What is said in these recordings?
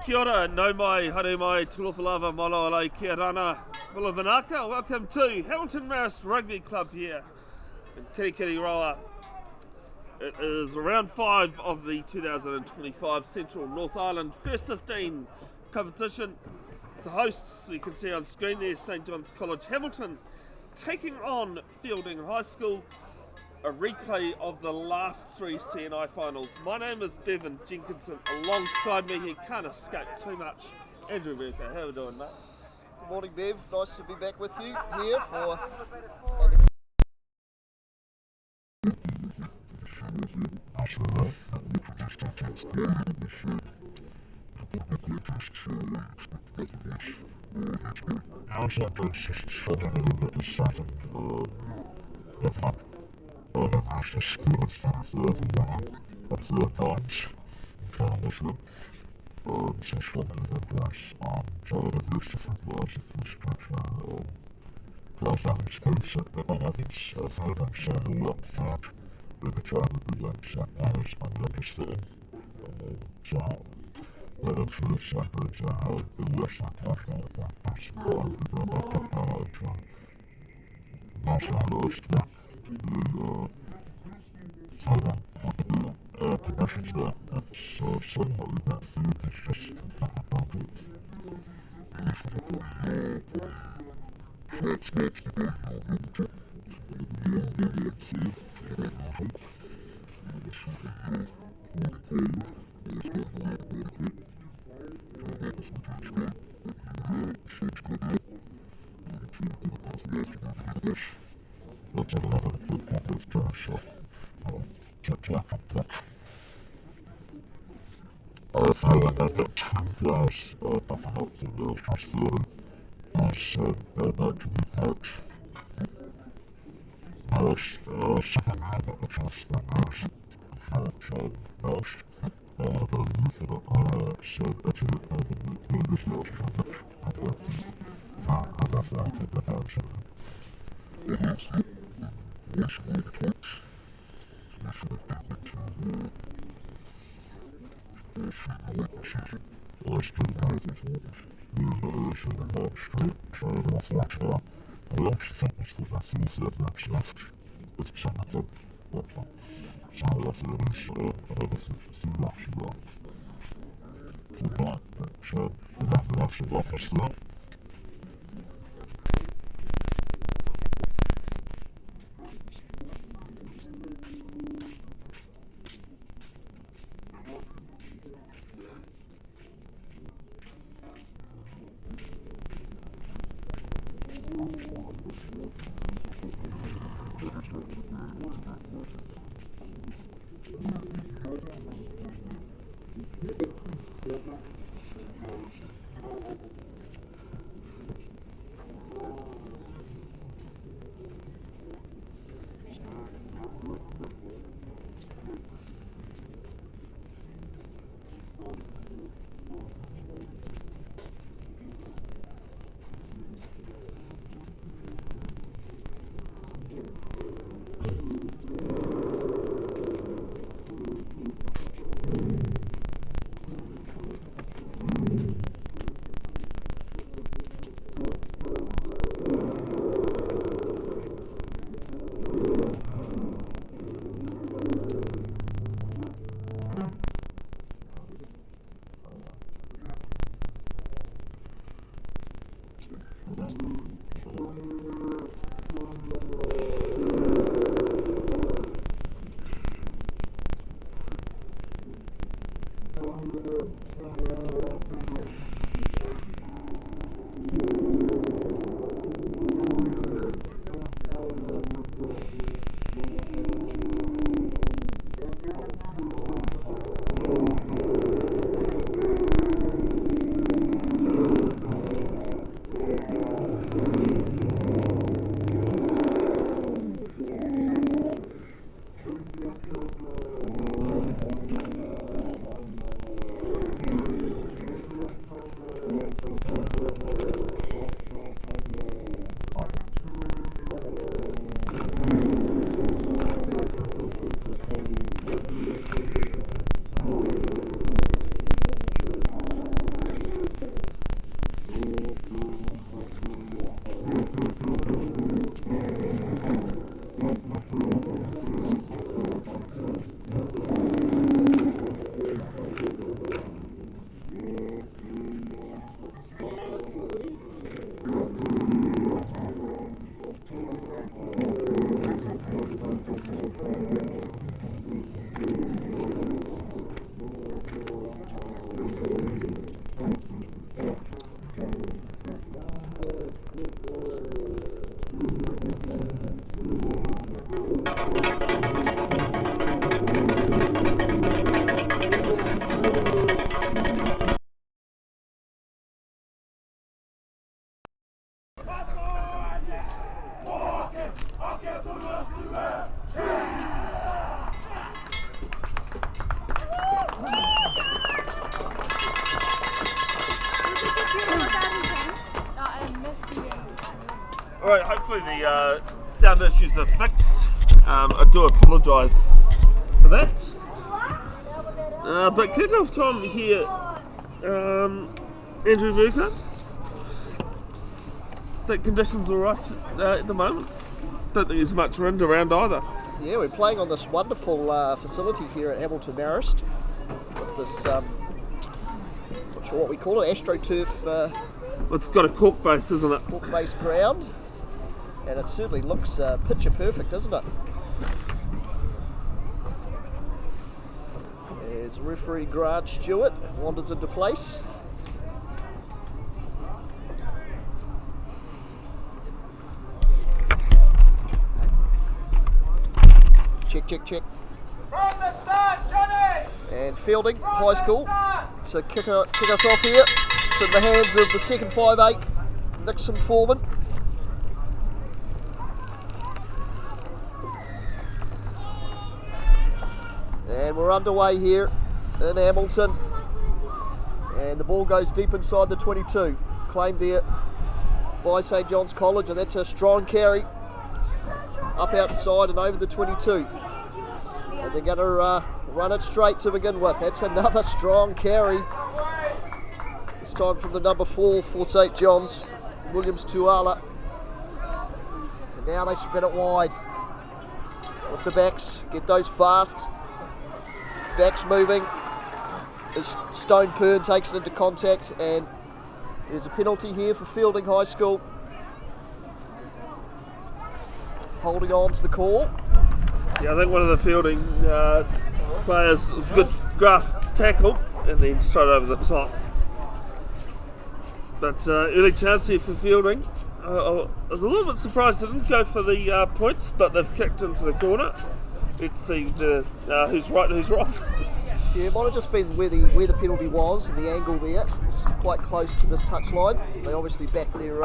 Kia ora, nau mai, haere mai, tulawhalava, malo alai, kia rana, wala vanaka. Welcome to Hamilton Marist Rugby Club here in Kirikiriroa. It is round 5 of the 2025 Central North Island First 15 competition. It's the hosts, you can see on screen there, St John's College Hamilton, taking on Feilding High School. A replay of the last 3 CNI Finals. My name is Bevan Jenkinson. Alongside me, he can't escape too much, Andrew Berker. How are we doing, mate? Good morning, Bev. Nice to be back with you here for Alright, hopefully the sound issues are fixed. I do apologise for that. But kick-off time here, Andrew Verka. I think conditions are right at the moment. Don't think there's much wind around either. Yeah, we're playing on this wonderful facility here at Hamilton Marist with this, not sure what we call it, AstroTurf. Well, it's got a cork base, isn't it? Cork-based ground, and it certainly looks picture perfect, doesn't it? As referee Grant Stewart wanders into place. Check. From the start, Johnny! And Feilding High School to kick us off here. It's in the hands of the second 5'8", Nixon Foreman. And we're underway here in Hamilton. And the ball goes deep inside the 22. Claimed there by St John's College, and that's a strong carry up outside and over the 22. And they're going to run it straight to begin with. That's another strong carry. This time from the number 4 for St John's, Williams Tuala. And now they spin it wide with the backs. Get those fast. Backs moving. As Stone Pern takes it into contact, and there's a penalty here for Feilding High School. Holding on to the call. Yeah, I think one of the Feilding players was a good grass tackle and then straight over the top. But early chance here for Feilding. I was a little bit surprised they didn't go for the points, but they've kicked into the corner. Let's see who's right and who's wrong. Yeah, it might have just been where the penalty was and the angle there. It's quite close to this touchline. They obviously back their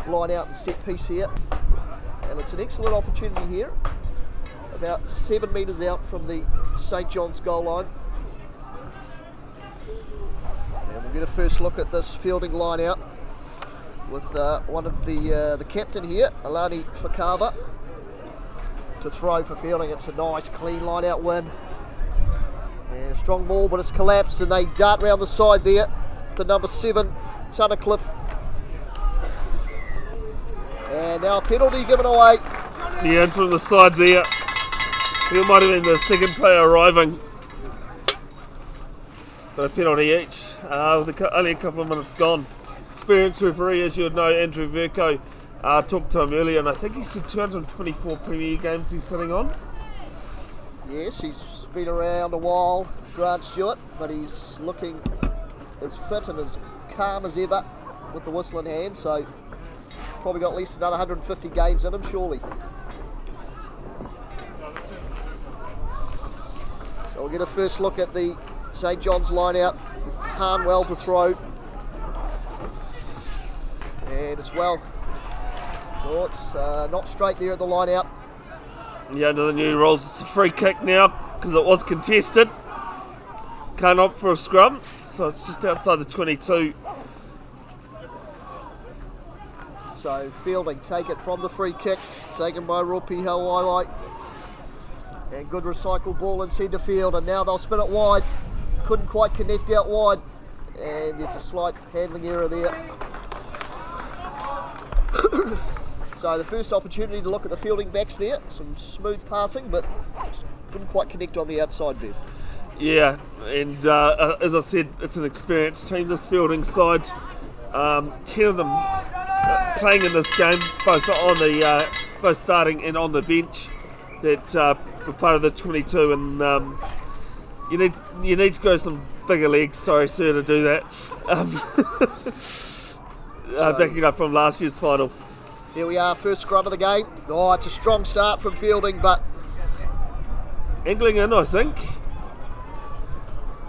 line out and set piece here. And it's an excellent opportunity here. About 7 metres out from the St John's goal line. And we'll get a first look at this Feilding line out with one of the captain here, Alani Fakava, to throw for Feilding. It's a nice clean line out win. And a strong ball, but it's collapsed, and they dart round the side there. The number 7, Tunnicliffe. And now a penalty given away. Yeah, and from the side there, it might have been the second player arriving. But a penalty each, with only a couple of minutes gone. Experienced referee, as you would know, Andrew Verko, talked to him earlier, and I think he said 224 Premier games he's sitting on. Yes, he's been around a while, Grant Stewart, but he's looking as fit and as calm as ever with the whistle in hand, so probably got at least another 150 games in him, surely. So we'll get a first look at the St John's line out. Harnwell to throw. And it's well. Oh, it's not straight there at the line out. Yeah, under the new rules, it's a free kick now because it was contested. Can't opt for a scrum, so it's just outside the 22. So Feilding take it from the free kick, taken by Ropi Hawaiiwai. And good recycled ball in centre field, and now they'll spin it wide. Couldn't quite connect out wide, and there's a slight handling error there. So the first opportunity to look at the Feilding backs there, some smooth passing, but couldn't quite connect on the outside, Bev. Yeah, and as I said, it's an experienced team, this Feilding side. 10 of them playing in this game, both starting and on the bench, that were part of the 22, and you need to go some bigger legs, sorry sir, to do that. Backing up from last year's final. Here we are, first scrum of the game. Oh, it's a strong start from Feilding, but angling in, I think.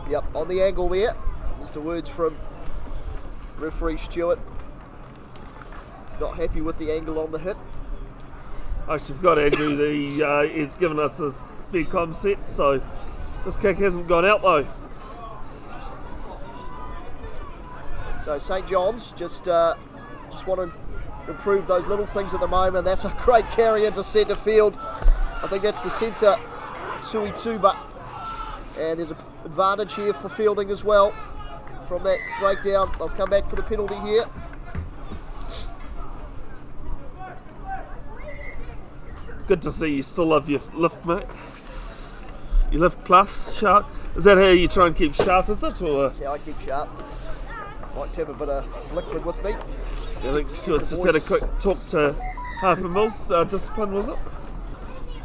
Yep, on the angle there. There's the words from referee Stewart. Not happy with the angle on the hit. Actually, forgot Andrew, he's given us this spare com set, so this kick hasn't gone out though. So St John's just want to improve those little things at the moment. That's a great carry into centre field. I think that's the centre Tui Tuba. And there's an advantage here for Feilding as well from that breakdown. They'll come back for the penalty here. Good to see you still love your lift, mate. You lift class, sharp. Is that how you try and keep sharp, is it? Or? That's how I keep sharp. Like to have a bit of liquid with me. I think Stuart's just had a quick talk to Harper Mills. Discipline, was it?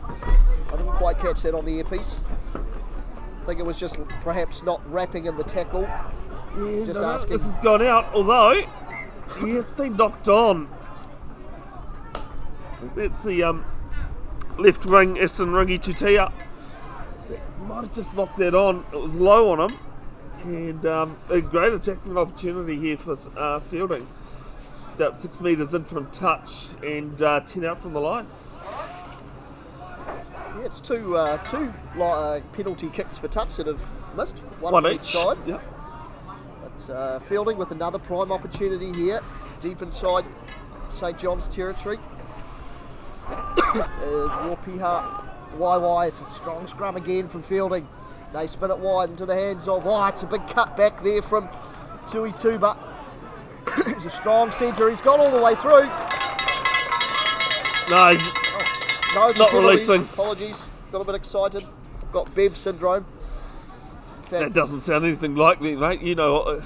I didn't quite catch that on the earpiece. I think it was just perhaps not wrapping in the tackle. Yeah, just no, asking. This has gone out, although he has been knocked on. That's the left wing, Aston Rangi Tutea. Might have just knocked that on. It was low on him. And a great attacking opportunity here for Feilding. It's about 6 metres in from touch and 10 out from the line. Yeah, it's two penalty kicks for touch that have missed. One One on each. each side. Yep. But Feilding with another prime opportunity here, deep inside St John's territory. Is Wapiha YY. It's a strong scrum again from Feilding. They spin it wide into the hands of it's a big cut back there from Tui Tuba. He's a strong centre. He's gone all the way through. No, he's No, not releasing. Apologies. Got a bit excited. Got Bev syndrome. That doesn't sound anything like me, mate. You know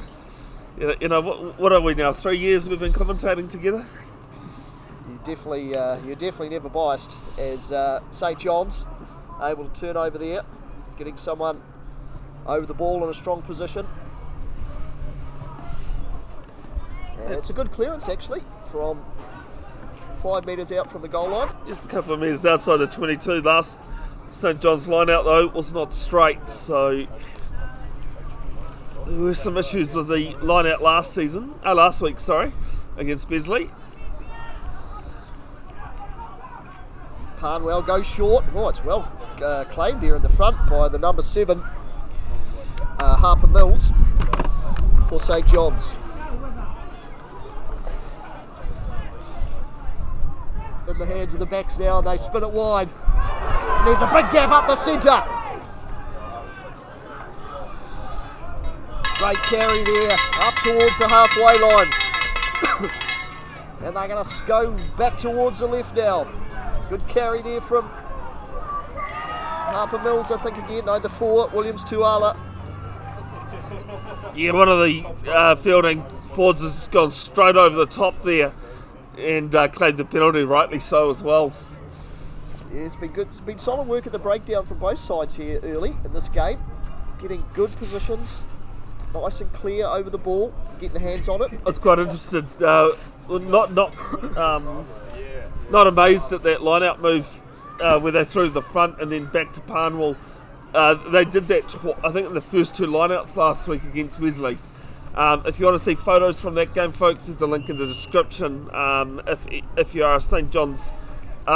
what are we now? 3 years we've been commentating together. You're definitely never biased. As St John's able to turn over there, getting someone over the ball in a strong position. And it's a good clearance actually from 5 metres out from the goal line. Just a couple of metres outside of 22. Last St John's line out though was not straight, so there were some issues with the line out last week, against Besley. Parnwell goes short. Oh, it's well claimed there in the front by the number 7, Harper Mills for St John's. In the hands of the backs now, and they spin it wide. And there's a big gap up the centre. Great carry there, up towards the halfway line. And they're going to go back towards the left now. Good carry there from Harper Mills, I think again. No, the 4, Williams Tuala. Yeah, one of the Feilding forwards has gone straight over the top there and claimed the penalty, rightly so as well. Yeah, it's been good. It's been solid work at the breakdown from both sides here early in this game. Getting good positions, nice and clear over the ball, getting the hands on it. I was quite interested, not amazed at that line-out move where they threw to the front and then back to Parnwell. They did that, I think, in the first 2 line-outs last week against Wesley. If you want to see photos from that game, folks, there's a link in the description. If you are a St John's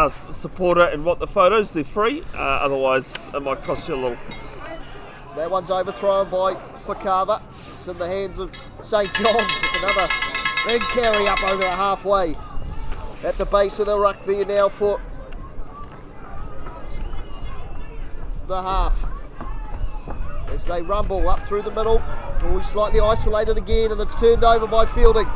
supporter and want the photos, they're free. Otherwise, it might cost you a little. That one's overthrown by Fakava. It's in the hands of St John's. It's another big carry up over the halfway. At the base of the ruck there now for the half. As they rumble up through the middle. Always slightly isolated again, and it's turned over by Feilding.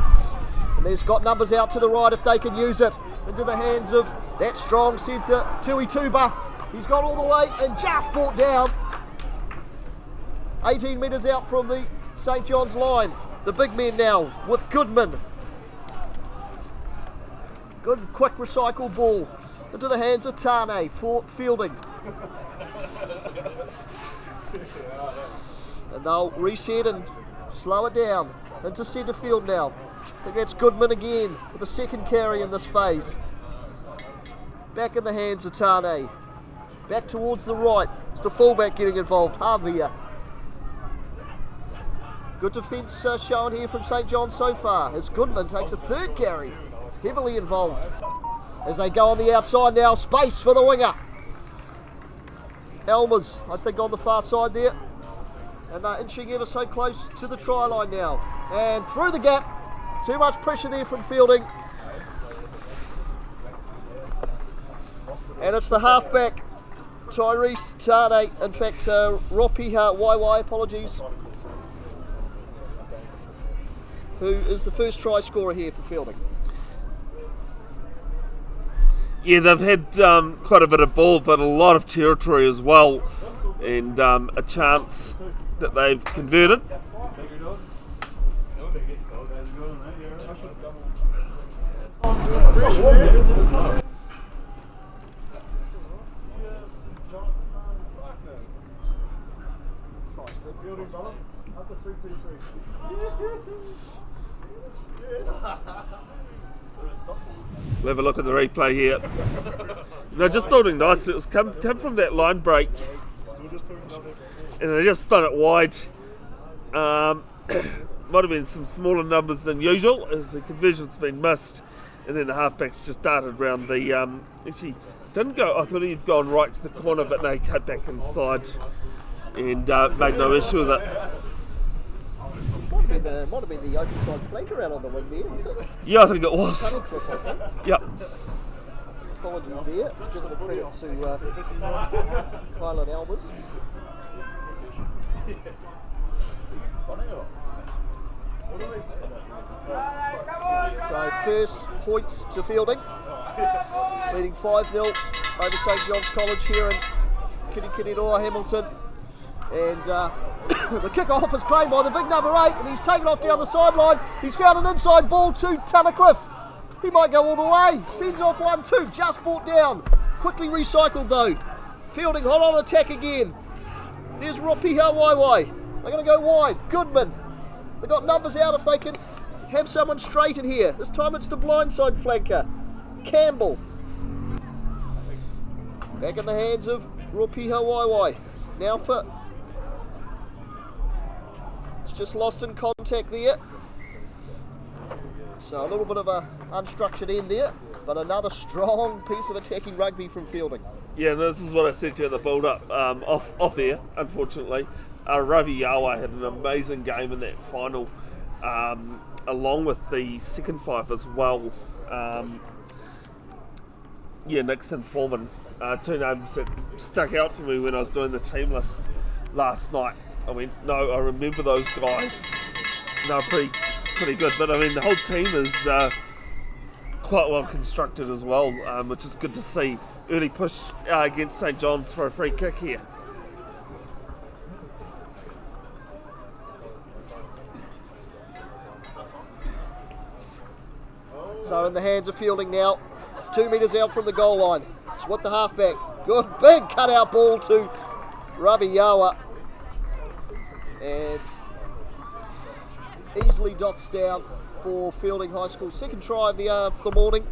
And there's got numbers out to the right if they can use it. Into the hands of that strong centre, Tui Tuba. He's gone all the way and just brought down. 18 metres out from the St John's line. The big men now with Goodman. Good quick recycle ball into the hands of Tane for Feilding. And they'll reset and slow it down into centre field now. I think that's Goodman again with the second carry in this phase. Back in the hands of Tane. Back towards the right. It's the fullback getting involved, Javier. Good defence shown here from St John's so far as Goodman takes a third carry. Heavily involved. As they go on the outside now, space for the winger. Elmers, I think, on the far side there. And they're inching ever so close to the try line now. And through the gap. Too much pressure there from Feilding. And it's the halfback, Tyrese Tane. In fact, Ropiha Waiwai, apologies, who is the first try scorer here for Feilding. Yeah, they've had quite a bit of ball, but a lot of territory as well, and a chance that they've converted. We'll have a look at the replay here. They're just building nice. It was come from that line break, and they just spun it wide. Might have been some smaller numbers than usual, as the conversion's been missed, and then the halfbacks just darted round the. Actually, didn't go. I thought he'd gone right to the corner, but no, he cut back inside and made no issue with it. Might have been the open side flanker out on the wing there, was it? Yeah, I think it was. Yep. Apologies there. Give it a credit to Kylan Elmers. So first points to Feilding, leading 5-0 over St John's College here in Kirikiriroa, Hamilton. And the kick-off is claimed by the big number 8, and he's taken off down the sideline. He's found an inside ball to Tunnicliffe. He might go all the way. Fends off 1-2, just brought down. Quickly recycled though. Feilding hot on attack again. There's Ropiha Waiwai. They're going to go wide. Goodman. They've got numbers out if they can have someone straight in here. This time it's the blindside flanker, Campbell. Back in the hands of Ropiha Waiwai. Now for... It's just lost in contact there. So a little bit of a unstructured end there, but another strong piece of attacking rugby from Feilding. Yeah, this is what I said to you in the build-up, off air, unfortunately. Ravi Yawa had an amazing game in that final, along with the second five as well. Nixon, Foreman, two names that stuck out for me when I was doing the team list last night. I went, no, I remember those guys. They're pretty good, but I mean the whole team is quite well constructed as well, which is good to see. Early push against St John's for a free kick here. So in the hands of Feilding now, 2 metres out from the goal line. It's with the halfback. Good big cutout ball to Ravi Yawa. And easily dots down for Feilding High School. Second try of the morning.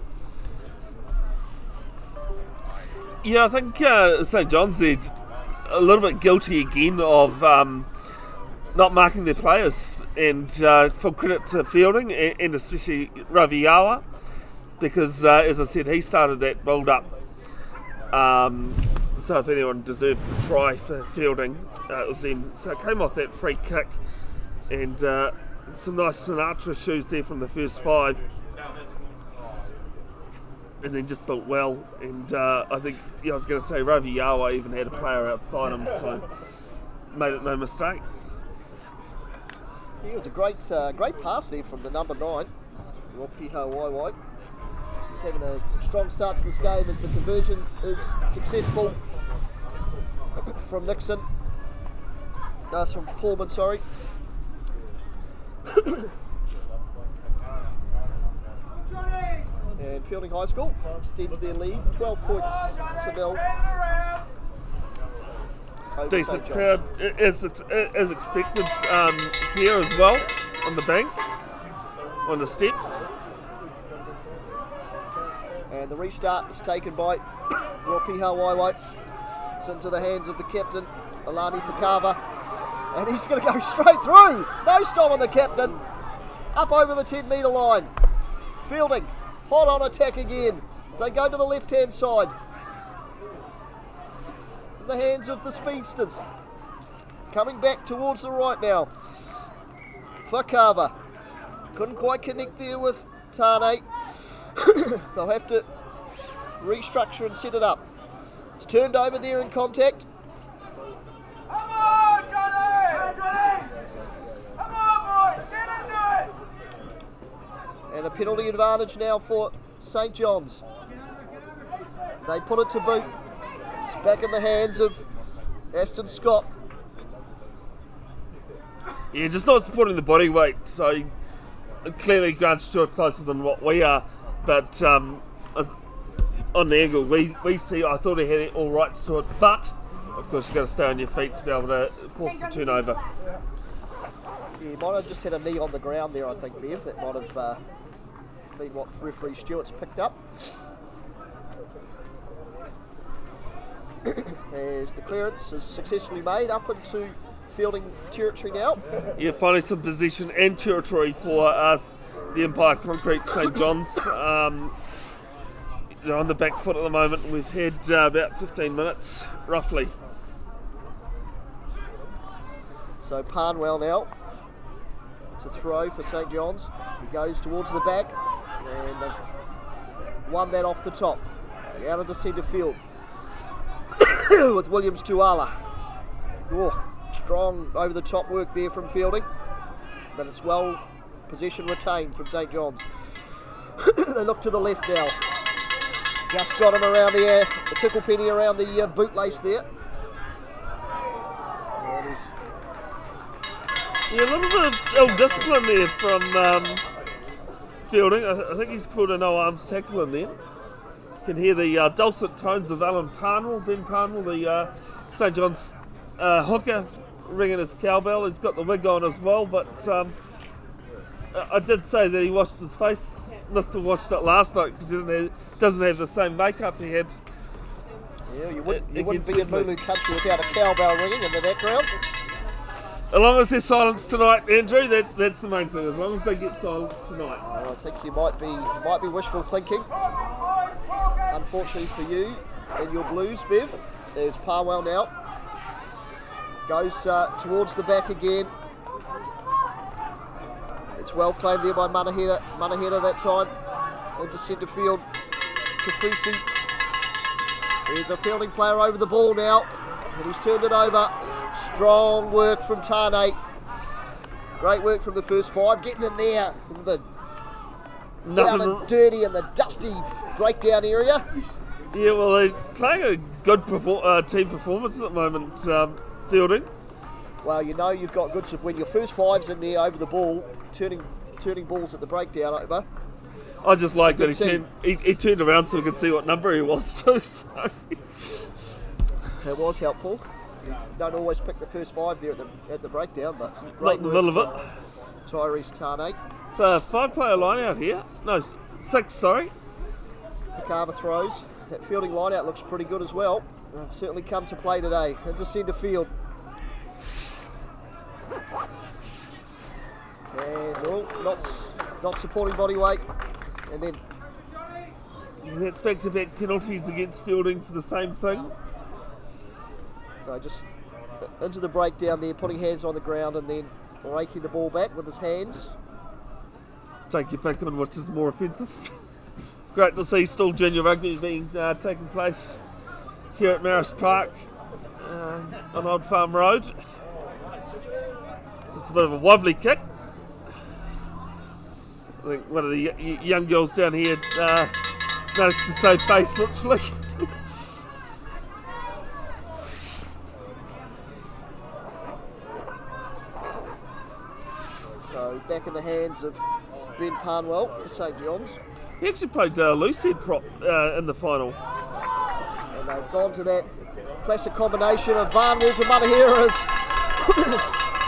Yeah, I think St John's did a little bit guilty again of not marking their players, and full credit to Feilding and especially Ravi Yawa, because as I said, he started that build up. So if anyone deserved the try for Feilding, it was them. So it came off that free kick, and some nice Sinatra shoes there from the first five, and then just built well. And I think, I was going to say Ravi Yawa even had a player outside him, so made it no mistake. It was a great pass there from the number 9, Ropiha Waiwai. He's having a strong start to this game as the conversion is successful from Nixon. That's from Foreman, sorry. And Feilding High School extends their lead, 12 points to 0. Decent crowd, as expected here as well, on the bank, on the steps. And the restart is taken by Ropiha Waiwai. It's into the hands of the captain, Alani Fakava. And he's going to go straight through. No stop on the captain. Up over the 10 metre line. Feilding, hot on attack again. As they go to the left-hand side. In the hands of the speedsters. Coming back towards the right now. Fakava. Couldn't quite connect there with Tane. They'll have to restructure and set it up. It's turned over there in contact. Come on, Johnny! Johnny! Come on, boys! Get into it! And a penalty advantage now for St. John's. They put it to boot. It's back in the hands of Aston Scott. Yeah, just not supporting the body weight, so clearly Grant Stewart closer than what we are, but on the angle we see, I thought he had all rights to it, but of course you've got to stay on your feet to be able to force the turnover. Yeah, he might have just had a knee on the ground there, I think, Bev. That might have been what referee Stewart's picked up. As the clearance is successfully made up into Feilding territory now. Yeah, finally some possession and territory for us, the Empire Concrete St. John's. They're on the back foot at the moment. We've had about 15 minutes, roughly. So Parnwell now to throw for St. John's. He goes towards the back and they've won that off the top. Out into centre field with Williams Tuala. Oh, strong over the top work there from Feilding, but it's well possession retained from St. John's. They look to the left now. Just got him around the tickle penny around the bootlace there. Yeah, a little bit of ill-discipline there from Feilding. I think he's called a no-arms tackle in there. You can hear the dulcet tones of Ben Parnell, the St. John's hooker, ringing his cowbell. He's got the wig on as well, but I did say that he washed his face. Must have washed it last night because he doesn't have the same makeup he had. Yeah, you wouldn't be in Mulu country without a cowbell ringing in the background. As long as there's silence tonight, Andrew, that's the main thing. As long as they get silence tonight. I think you might be wishful thinking. Unfortunately for you and your Blues, Bev, there's Parnwell now. Goes towards the back again. It's well claimed there by Manahera that time. Into centre field. Kafusi. There's a fielding player over the ball now. And he's turned it over. Strong work from Tane. Great work from the first five. Getting in there. In the down and dirty and the dusty breakdown area. Yeah, well, they're playing a good team performance at the moment, Feilding. Well, you know you've got good when your first five's in there over the ball, turning balls at the breakdown over. I just like that he turned around so we could see what number he was too. So. It was helpful. You don't always pick the first five there at the breakdown, but not in the middle of it. Tyrese Tane. It's a 5-player line out here. No, 6, sorry. Picava throws. That fielding line out looks pretty good as well. They've certainly come to play today. Into centre field. And not supporting body weight. And then that's back-to-back penalties against Feilding for the same thing. So just into the breakdown there, putting hands on the ground and then raking the ball back with his hands. Take your pick on which is more offensive. Great to see still junior rugby being taking place here at Marist Park on Old Farm Road. So it's a bit of a wobbly kick. I think one of the young girls down here managed to save face literally. So back in the hands of Ben Parnwell for St. John's. He actually played loose head prop in the final. And they've gone to that classic combination of Barnwell to Manaheras.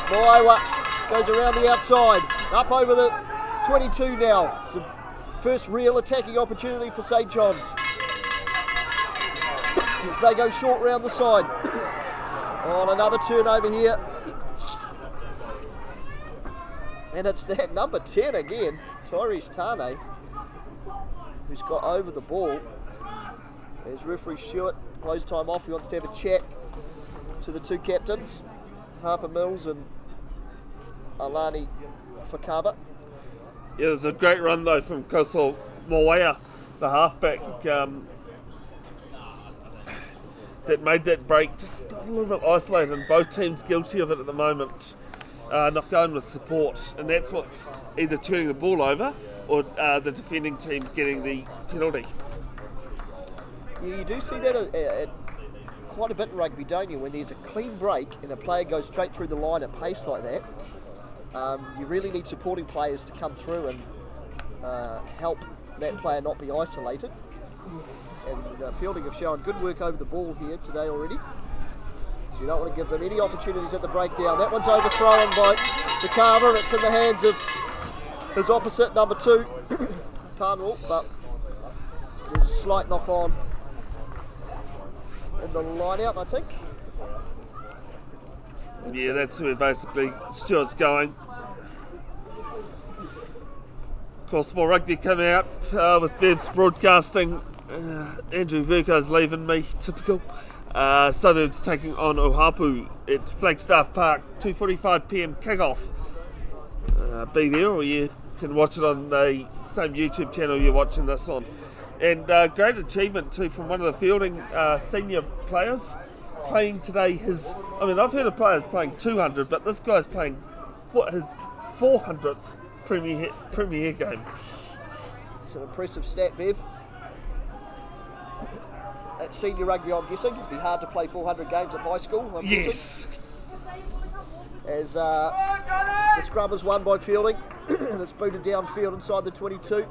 Moaiwa goes around the outside, up over the 22 now. It's the first real attacking opportunity for St. John's. As they go short round the side. On another turnover here. And it's that number 10 again, Tyrese Tane. who's got over the ball. There's referee Stewart, blows time off. He wants to have a chat to the two captains, Harper Mills and Alani Fakaba. Yeah, it was a great run though from Koso Moea, the halfback, that made that break. Just got a little bit isolated, and both teams guilty of it at the moment. Not going with support, and that's what's either turning the ball over or the defending team getting the penalty. Yeah, you do see that at quite a bit in rugby, don't you? When there's a clean break and a player goes straight through the line at pace like that, you really need supporting players to come through and help that player not be isolated. And Feilding have shown good work over the ball here today already. So you don't want to give them any opportunities at the breakdown. That one's overthrown by the Carver. It's in the hands of his opposite, number 2, Parnell, but there's a slight knock on in the line out, I think. Yeah, that's where basically Stewart's going. Of course, more rugby coming out with Bev's broadcasting. Andrew Verco's leaving me, typical. Suburbs taking on Ohapu at Flagstaff Park, 2:45 p.m. kick-off. Be there, or you can watch it on the same YouTube channel you're watching this on. And great achievement too from one of the Feilding senior players playing today. I've heard of players playing 200, but this guy's playing his 400th Premier game. It's an impressive stat, Bev. At senior rugby, I'm guessing it'd be hard to play 400 games at high school. I'm yes. Guessing. As the scrum is won by Feilding, and it's booted downfield inside the 22.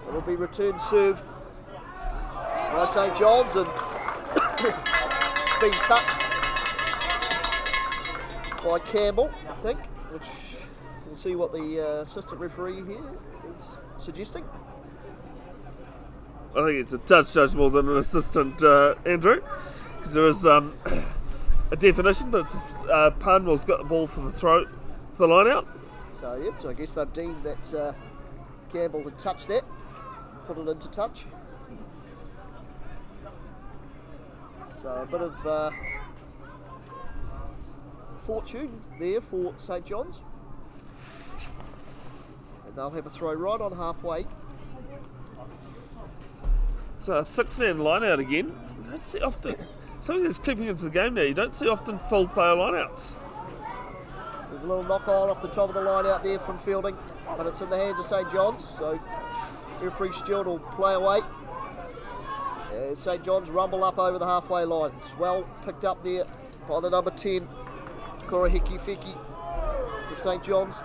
It'll be return serve by St. John's, and it's been touched by Campbell, I think, which we'll see what the assistant referee here is suggesting. I think it's a touch judge more than an assistant, Andrew, because there is a definition, but Parnwell's got the ball for the throw, for the line out. So I guess they've deemed that Campbell had touched that, put it into touch. So a bit of fortune there for St. John's, and they'll have a throw right on halfway. It's a 6-man line out again. You don't see often, something that's creeping into the game now, you don't see often full player line outs. There's a little knock on off the top of the line out there from Feilding, but it's in the hands of St. John's, so referee Stewart will play away. St. John's rumble up over the halfway line. It's well picked up there by the number 10, Korahiki Feki, for St. John's.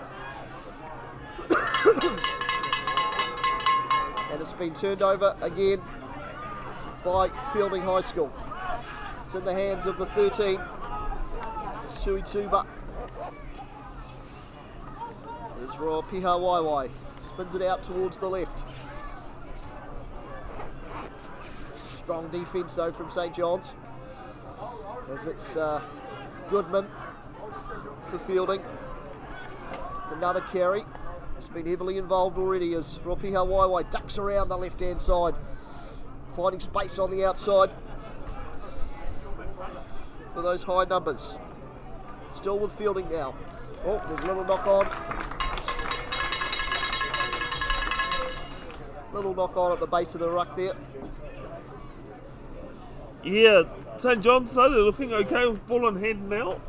And it's been turned over again by Feilding High School. It's in the hands of the 13, Sui Tuba. There's Roa Piha Waiwai, spins it out towards the left. Strong defence though from St. John's, as it's Goodman for Feilding. Another carry. It's been heavily involved already as Ropiha Waiwai ducks around the left hand side, finding space on the outside for those high numbers. Still with Feilding now. Oh, there's a little knock on. Little knock on at the base of the ruck there. Yeah, St. John's though, they're looking okay with ball in hand now.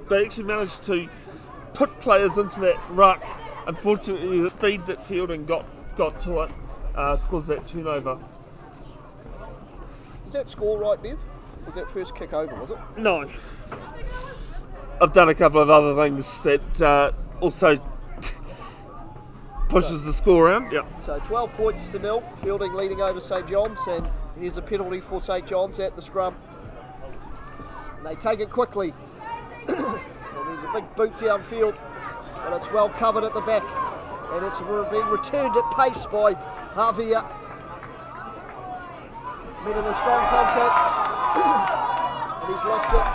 They actually managed to put players into that ruck. Unfortunately, the speed that Feilding got to it caused that turnover. Is that score right, Bev? Was that first kick over, was it? No. I've done a couple of other things that also pushes the score around. Yeah. So 12 points to 0, Feilding leading over St. John's, and here's a penalty for St. John's at the scrum. And they take it quickly. And there's a big boot downfield, but it's well covered at the back. And it's being returned at pace by Javier. Made in a strong contact, and he's lost it.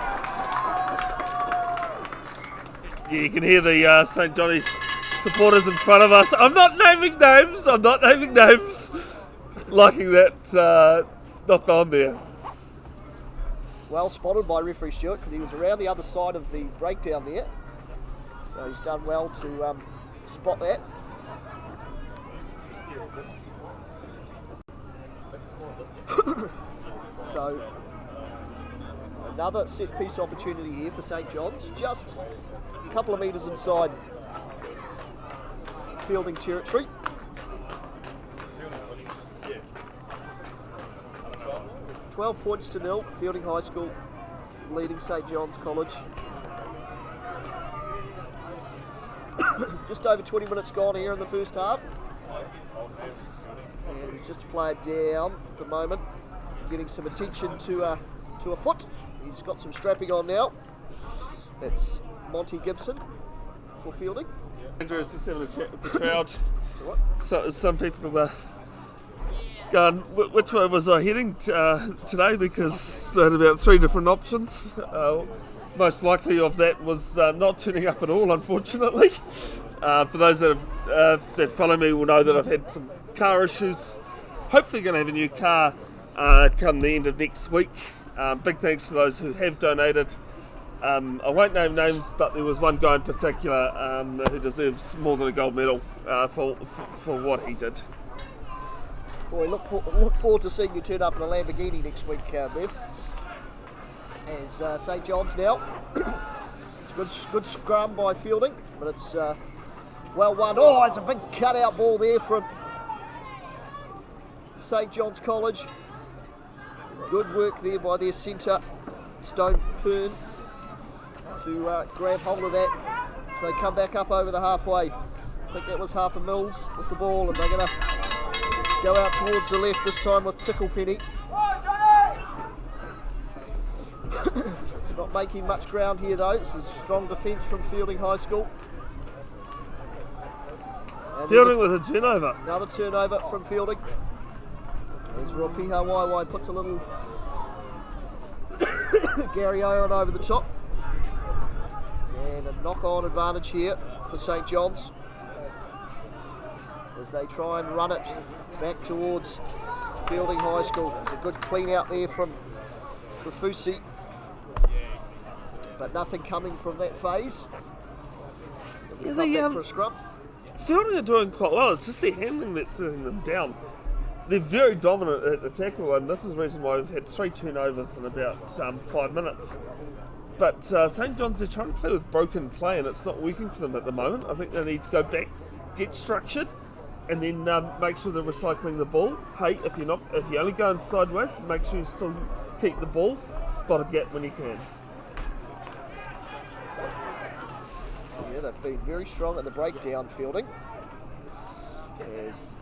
Yeah, you can hear the St. Johnny's supporters in front of us. I'm not naming names. liking that knock on there. Well spotted by referee Stewart because he was around the other side of the breakdown there. So he's done well to spot that. So another set piece opportunity here for St John's, just a couple of metres inside Feilding territory. Yeah. 12 points to 0, Feilding High School leading St John's College. Just over 20 minutes gone here in the first half. And he's just a player down at the moment, getting some attention to a foot. He's got some strapping on now. It's Monty Gibson for Feilding. Andrew was just having a chat with the crowd. So what? So some people were going, which way was I heading today? Because I had about 3 different options. Most likely of that was not turning up at all, unfortunately. For those that follow me will know that I've had some car issues. Hopefully going to have a new car come the end of next week. Big thanks to those who have donated. I won't name names, but there was one guy in particular who deserves more than a gold medal for what he did. Boy, look forward to seeing you turn up in a Lamborghini next week, Bev. As St John's now. It's a good scrum by Feilding, but it's well won. Oh, it's a big cutout ball there from St John's College. Good work there by their centre, Stone Pern, to grab hold of that. So they come back up over the halfway. I think that was Harper Mills with the ball, and they're going to go out towards the left this time with Ticklepenny. It's not making much ground here though. It's a strong defence from Feilding High School. And Feilding with a turnover. Another turnover from Feilding. As Ropiha Waiwai puts a little Gary Owen over the top. And a knock-on advantage here for St John's as they try and run it back towards Feilding High School. There's a good clean out there from Rafusi, but nothing coming from that phase. Yeah, For a scrum. Feilding are doing quite well. It's just their handling that's sitting them down. They're very dominant at the tackle, and this is the reason why we've had 3 turnovers in about 5 minutes. But St John's, they're trying to play with broken play, and it's not working for them at the moment. I think they need to go back, get structured, and then make sure they're recycling the ball. Hey, if you're only going sideways, make sure you still keep the ball, spot a gap when you can. Yeah, they've been very strong at the breakdown Feilding. There's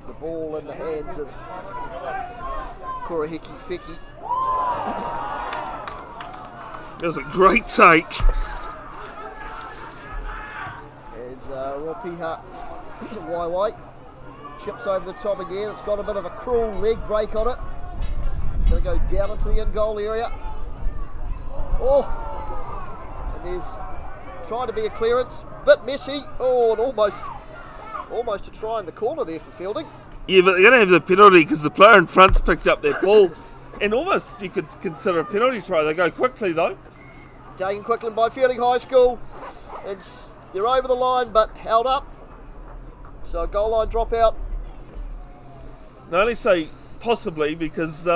the ball in the hands of Kurahiki Feki. It was a great take. As Ropiha Waiwai chips over the top again. It's got a bit of a cruel leg break on it. It's going to go down into the in-goal area. Oh! And there's trying to be a clearance. Bit messy. Oh, and almost a try in the corner there for Feilding. Yeah, but they're going to have the penalty because the player in front's picked up that ball. And almost you could consider a penalty try. They go quickly though. Taken quickly by Feilding High School. They're over the line but held up. So goal line dropout. I only say possibly because,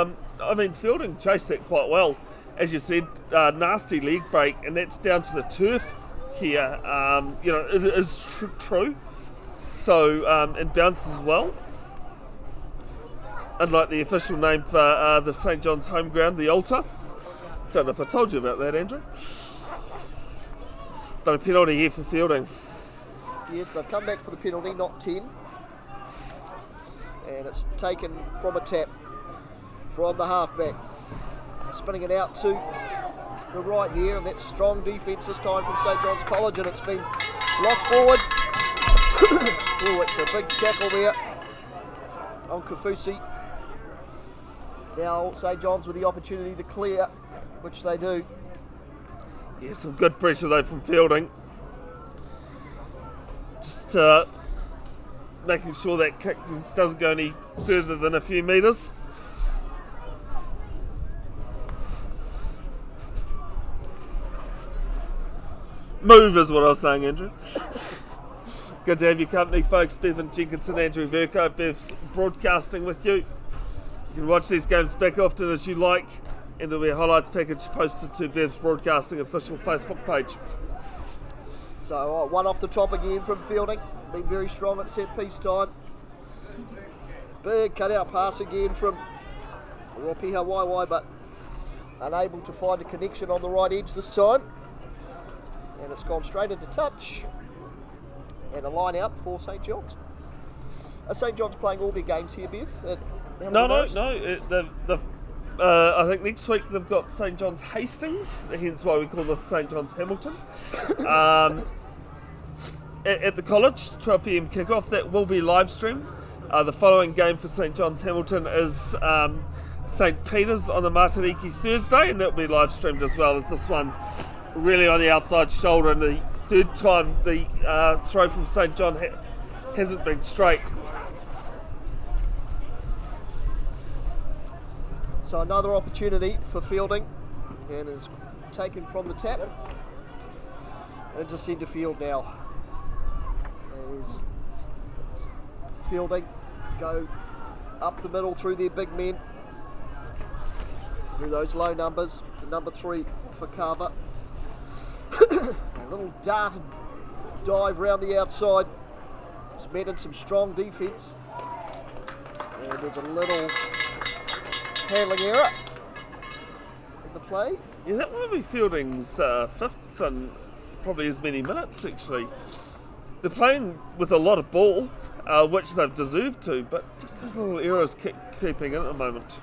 Feilding chased that quite well. As you said, nasty leg break, and that's down to the turf here. It is true. So, and bounces as well. Unlike the official name for the St John's home ground, the Altar. Don't know if I told you about that, Andrew. But a penalty here for Feilding. Yes, they've come back for the penalty, not 10. And it's taken from a tap from the halfback. Spinning it out to the right here, and that's strong defence this time from St John's College, and it's been lost forward. Oh, it's a big tackle there on Kafusi. Now St John's with the opportunity to clear, which they do. Yeah, some good pressure though from Feilding. Just making sure that kick doesn't go any further than a few metres. Move is what I was saying, Andrew. Good to have your company, folks. Bevan Jenkinson, Andrew Verco, Bev's broadcasting with you. You can watch these games back often as you like, and there'll be a highlights package posted to Bev's Broadcasting official Facebook page. So one off the top again from Feilding. Been very strong at set piece time. Big cutout pass again from Ropiha Waiwai, but unable to find a connection on the right edge this time. And it's gone straight into touch. And a line out for St John's. Are St John's playing all their games here, Bev? No. I think next week they've got St John's Hastings, hence why we call this St John's Hamilton. At the college, 12 p.m. kickoff, that will be live streamed. The following game for St John's Hamilton is St Peter's on the Martiniki Thursday, and that will be live streamed as well as this one. Really on the outside shoulder, and the third time the throw from St John hasn't been straight. So another opportunity for Feilding, and is taken from the tap into centre field now. As Feilding go up the middle through their big men, through those low numbers, to number 3 for Carver. A little dart and dive round the outside. It's met in some strong defence. And there's a little handling error in the play. Yeah, that might be Feilding's 5th in probably as many minutes, actually. They're playing with a lot of ball, which they've deserved to, but just those little errors keeping in at the moment.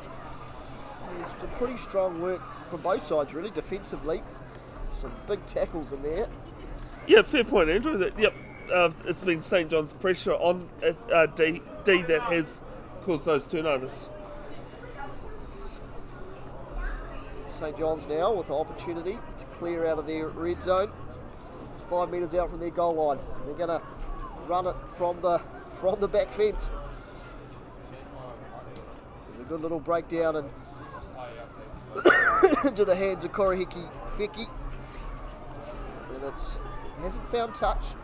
There's some pretty strong work from both sides, really, defensively. Some big tackles in there. Yeah, fair point, Andrew. It's been St John's pressure on D that has caused those turnovers. St John's now with the opportunity to clear out of their red zone. 5 metres out from their goal line. They're going to run it from the back fence. There's a good little breakdown and into the hands of Korihiki Feki. And it hasn't found touch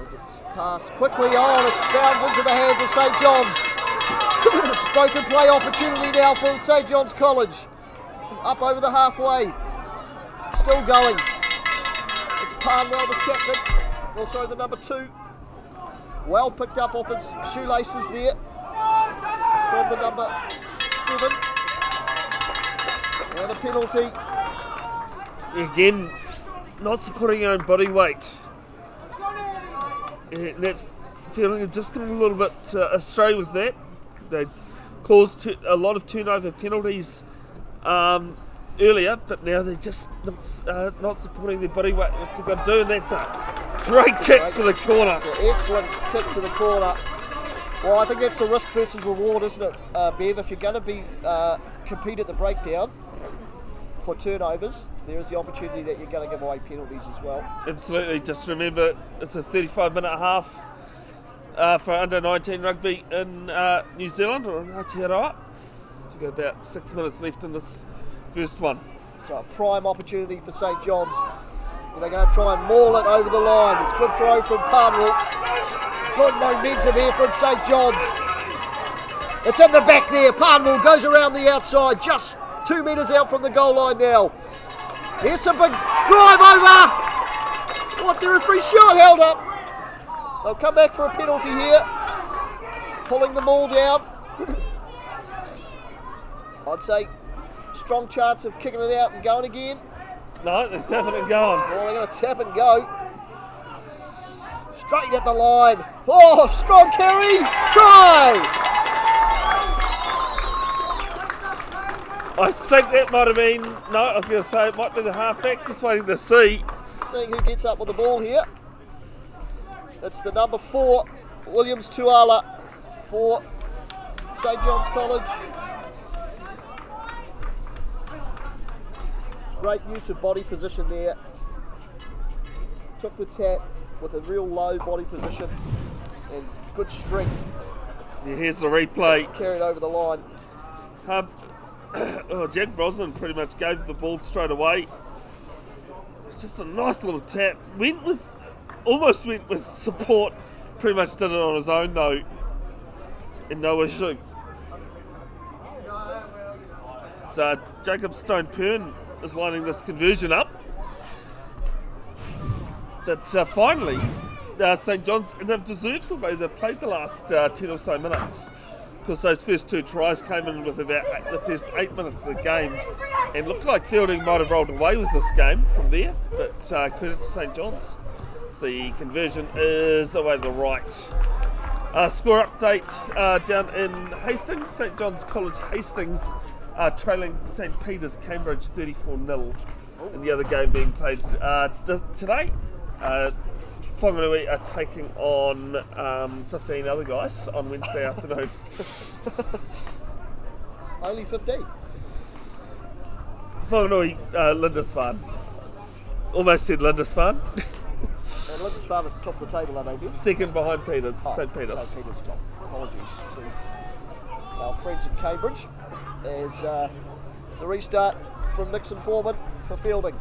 as it's passed quickly on. It's found into the hands of St John's. Broken play opportunity now for St John's College. Up over the halfway. Still going. It's Parnwell, the captain. Also the number 2. Well picked up off his shoelaces there from the number 7. And a penalty. Again, not supporting your own body weight. And that's feeling just getting a little bit astray with that. They caused a lot of turnover penalties earlier, but now they're just not supporting their body weight. What's they've got to do, and that's a great kick to the corner. Excellent kick to the corner. Well, I think that's the risk versus reward, isn't it, Bev? If you're going to be compete at the breakdown for turnovers, there is the opportunity that you're going to give away penalties as well. Absolutely. Just remember, it's a 35-minute half for under 19 rugby in New Zealand or in Aotearoa. So we've got about 6 minutes left in this first one. So a prime opportunity for St John's. And they're going to try and maul it over the line. It's a good throw from Parnwell. Good momentum here from St John's. It's in the back there. Parnwell goes around the outside, just 2 metres out from the goal line now. Here's some big drive over. What's the referee shot held up? They'll come back for a penalty here. Pulling the ball down. I'd say strong chance of kicking it out and going again. No, they're tapping and going. Oh, they're going to tap and go. Straight at the line. Oh, strong carry. Try! I think that might have been, no, I was going to say it might be the halfback, just waiting to see. Seeing who gets up with the ball here. It's the number 4, Williams Tuala for St John's College. Great use of body position there. Took the tap with a real low body position and good strength Yeah, here's the replay. carried over the line. Jack Brosnan pretty much gave the ball straight away. It's just a nice little tap. Almost went with support. Pretty much did it on his own though. And no issue. So Jacob Stone-Pern is lining this conversion up. That finally St John's, and they've deserved the way they've played the last 10 or so minutes, because those first 2 tries came in with about the first 8 minutes of the game, and looked like Feilding might have rolled away with this game from there, but credit to St John's. So the conversion is away to the right. Score update down in Hastings, St John's College Hastings trailing St Peter's Cambridge 34-0 in the other game being played today. Whanganui are taking on 15 other guys on Wednesday afternoon. Only 15? Whanganui, Lindisfarne. Almost said Lindisfarne. And Lindisfarne at the top of the table, are they, Ben? Second behind Peters, St Peter's. St Peter's top. Apologies to our friends in Cambridge. As the restart from Nixon Foreman for Feilding.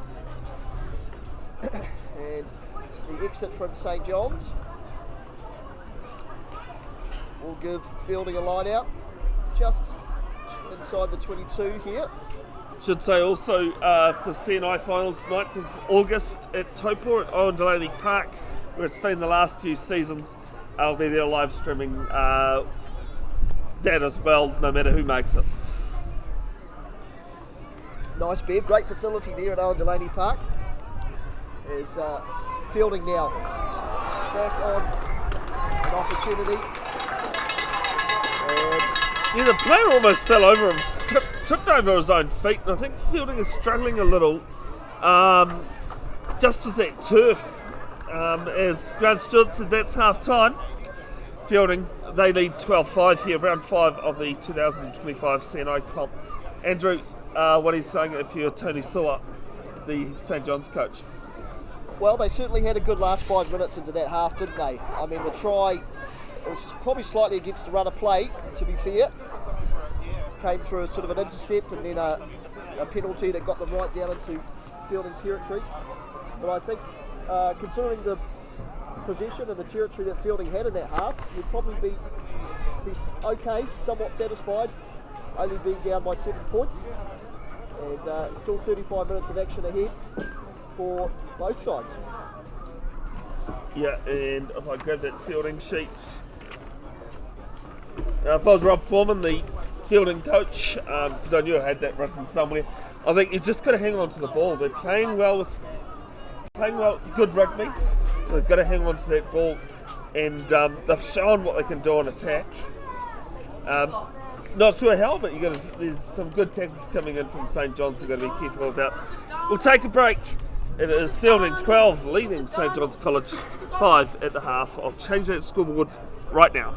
And the exit from St John's will give Feilding a line out just inside the 22 here. Should say also for CNI Finals, 9th of August at Taupo at Owen Delaney Park, where it's been the last few seasons. I'll be there live streaming that as well, no matter who makes it. Nice bed, great facility there at Owen Delaney Park. Is Feilding now back on an opportunity. Yeah, the player almost fell over him, tripped over his own feet, and I think Feilding is struggling a little just with that turf. As Grant Stewart said, that's half time. Feilding, they lead 12-5 here, round 5 of the 2025 CNI comp. Andrew, what he's saying if you're Tony Sewer, the St John's coach? Well, they certainly had a good last 5 minutes into that half, didn't they? I mean, the try, it was probably slightly against the run of play, to be fair. Came through a sort of an intercept and then a penalty that got them right down into Feilding territory. But I think, considering the possession and the territory that Feilding had in that half, you'd probably be okay, somewhat satisfied, only being down by 7 points. And still 35 minutes of action ahead for both sides. Yeah, and if I grab that Feilding sheet, if I was Rob Foreman, the Feilding coach, because I knew I had that written somewhere, I think you just got to hang on to the ball. They're playing well, good rugby. They've got to hang on to that ball, and they've shown what they can do on attack. Not sure how, but there's some good tackles coming in from St John's they've got to be careful about. We'll take a break. It is Feilding 12 leading St John's College 5 at the half. I'll change that scoreboard right now.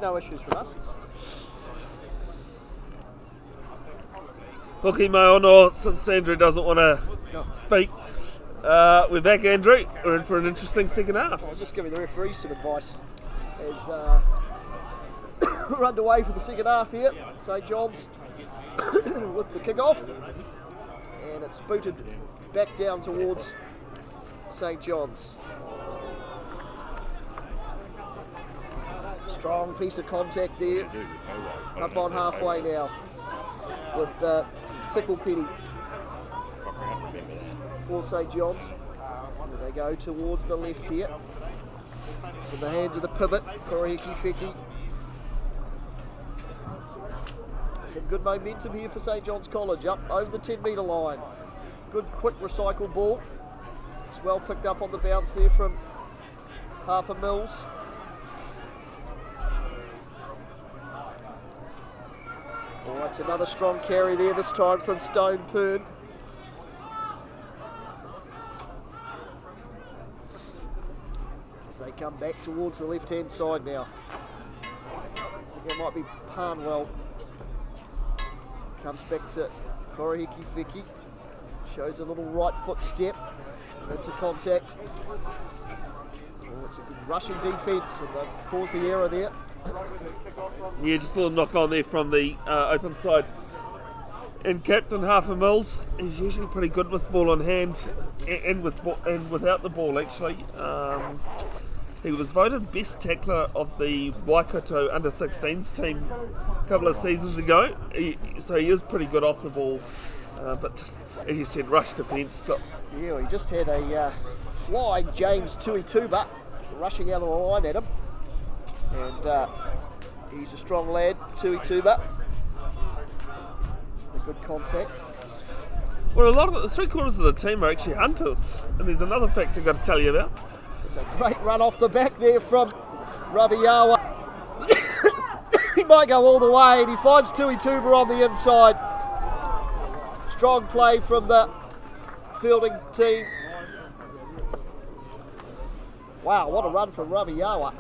No issues from us. Hoki mai ono, since Andrew doesn't want to speak. We're back, Andrew. We're in for an interesting second half. I'll just give you the referee some advice. As we're underway for the second half here. St John's with the kick-off. And it's booted back down towards St John's. Strong piece of contact there. Up on halfway now with Tickle Penny for St John's. And they go towards the left here. In the hands of the pivot, Korihiki Feki. Some good momentum here for St John's College, up over the 10 metre line. Good quick recycle ball. It's well picked up on the bounce there from Harper Mills. Oh, that's another strong carry there, this time from Stone Pern. As they come back towards the left-hand side now. I think it might be Parnwell. Comes back to Korihiki Feki. Shows a little right foot step into contact. Oh, it's a good rushing defence, and they've caused the error there. Yeah, just a little knock on there from the open side. And Captain Harper Mills is usually pretty good with ball in hand and without the ball, actually. He was voted best tackler of the Waikato under-16s team a couple of seasons ago. So he is pretty good off the ball. But just, as you said, rush defence. Yeah, he just had a flying James Tuituba rushing out of the line at him. And he's a strong lad, Tuituba. A good contact. Well, a lot of three-quarters of the team are actually hunters. And there's another fact I've got to tell you about. It's a great run off the back there from Raviyawa. He might go all the way, and he finds Tuituba on the inside. Strong play from the Feilding team. Wow, what a run from Raviyawa.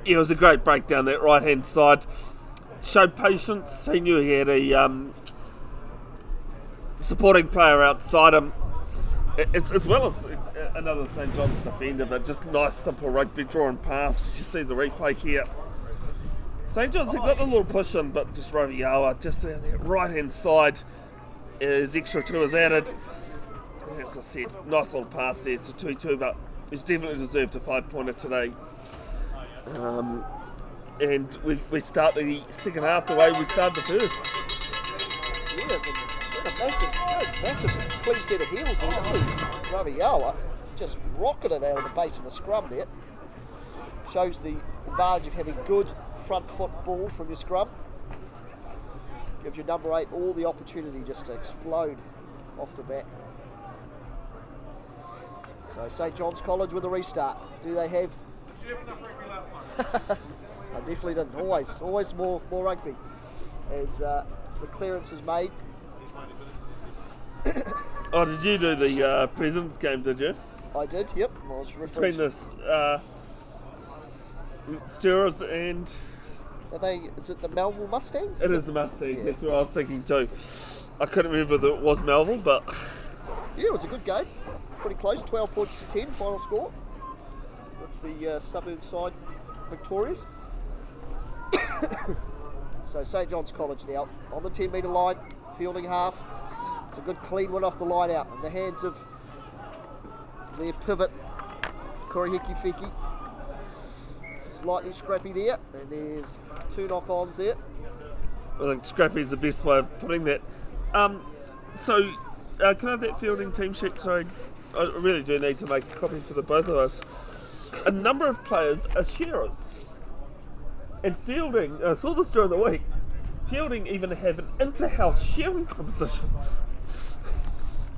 Yeah, it was a great break down that right-hand side. Showed patience. He knew he had a supporting player outside him, as well as another St John's defender, but just nice, simple rugby draw and pass. You see the replay here. St John's have got the little push in, but just Raviyawa, just on that right-hand side, his extra two is added. As I said, nice little pass there to Tuituba, but he's definitely deserved a 5-pointer today. And we start the second half the way we started the first. Yeah, massive clean set of heels there. Raviyawa just rocketed out of the base of the scrum there. Shows the advantage of having good front foot ball from your scrum. Gives your number 8 all the opportunity just to explode off the back. So St John's College with a restart. Do they have? Did you have enough rugby last night? I definitely didn't. Always more rugby. As the clearance is made. Oh, did you do the President's game, did you? I did, yep. I was between this Stewards and... Is it the Melville Mustangs? It is the Mustangs, yeah. That's what I was thinking too. I couldn't remember that it was Melville, but... Yeah, it was a good game. Pretty close, 12 points to 10, final score. With the suburb side victorious. So St John's College now on the 10 metre line, fielding half. It's a good clean one off the line out in the hands of their pivot, Korihiki Feki. Slightly scrappy there, and there's 2 knock-ons there. I think scrappy is the best way of putting that. Can I have that fielding team sheet? Sorry, I really do need to make a copy for the both of us. A number of players are sharers. And Feilding, I saw this during the week, Feilding even have an inter-house sharing competition.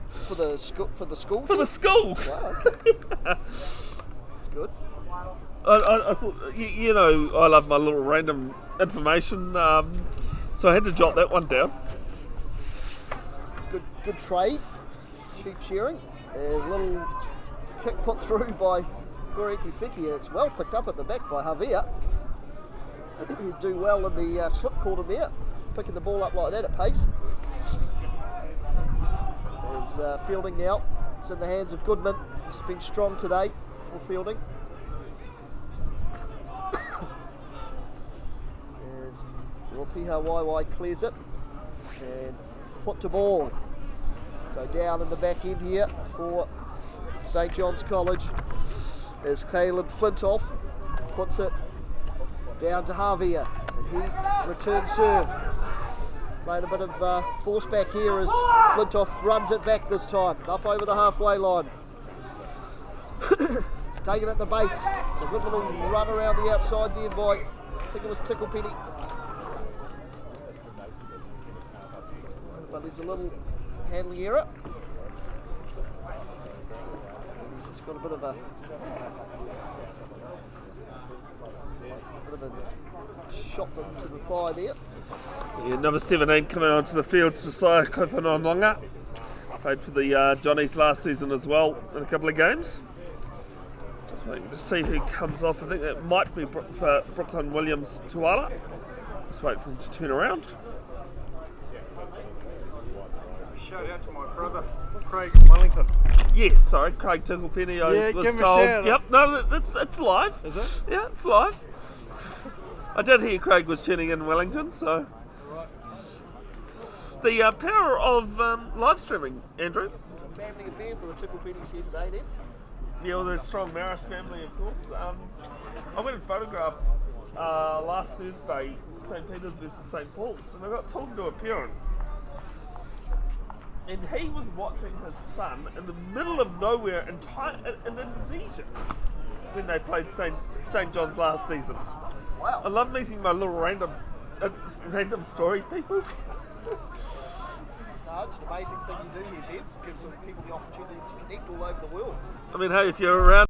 For the school? For the school! Wow, okay. That's good. I thought, you know, I love my little random information, so I had to jot that one down. Good trade. Sheep shearing. A little kick put through by Goreki Fiki. It's well picked up at the back by Javier. He'd do well in the slip cord in there, picking the ball up like that at pace. There's Feilding now. It's in the hands of Goodman. He's been strong today for Feilding. As Ropiha Waiwai clears it. And foot to ball. So down in the back end here for St John's College is Caleb Flintoff. Puts it down to Javier. And he returns serve. Playing a bit of force back here as Flintoff runs it back this time, up over the halfway line. It's taken at the base. It's a good little run around the outside there by, I think it was Tickle Penny. But there's a little handling error. And he's just got a bit of a shot to the thigh there. Yeah, number 17 coming onto the field, Sasai Kopanonga. Played for the Johnnies last season as well in a couple of games. Just waiting to see who comes off. I think it might be for Brooklyn Williams Tuala. Just wait for him to turn around. Shout out to my brother, Craig Wellington. Yes, sorry, Craig Ticklepenny. I was give him told. a shout. Yep, no, it's live. Is it? Yeah, it's live. I did hear Craig was tuning in Wellington, so. The power of live streaming, Andrew. It's a family affair for the Tickle Pennies here today then. Yeah, well, the strong Marist family, of course. I went and photographed last Thursday, St. Peter's versus St. Paul's, and I got told to a parent. And he was watching his son in the middle of nowhere in Indonesia when they played St. John's last season. Wow. I love meeting my little random story people. No, it's an amazing thing you do here, Bev. Gives people the opportunity to connect all over the world. I mean, hey, if you're around.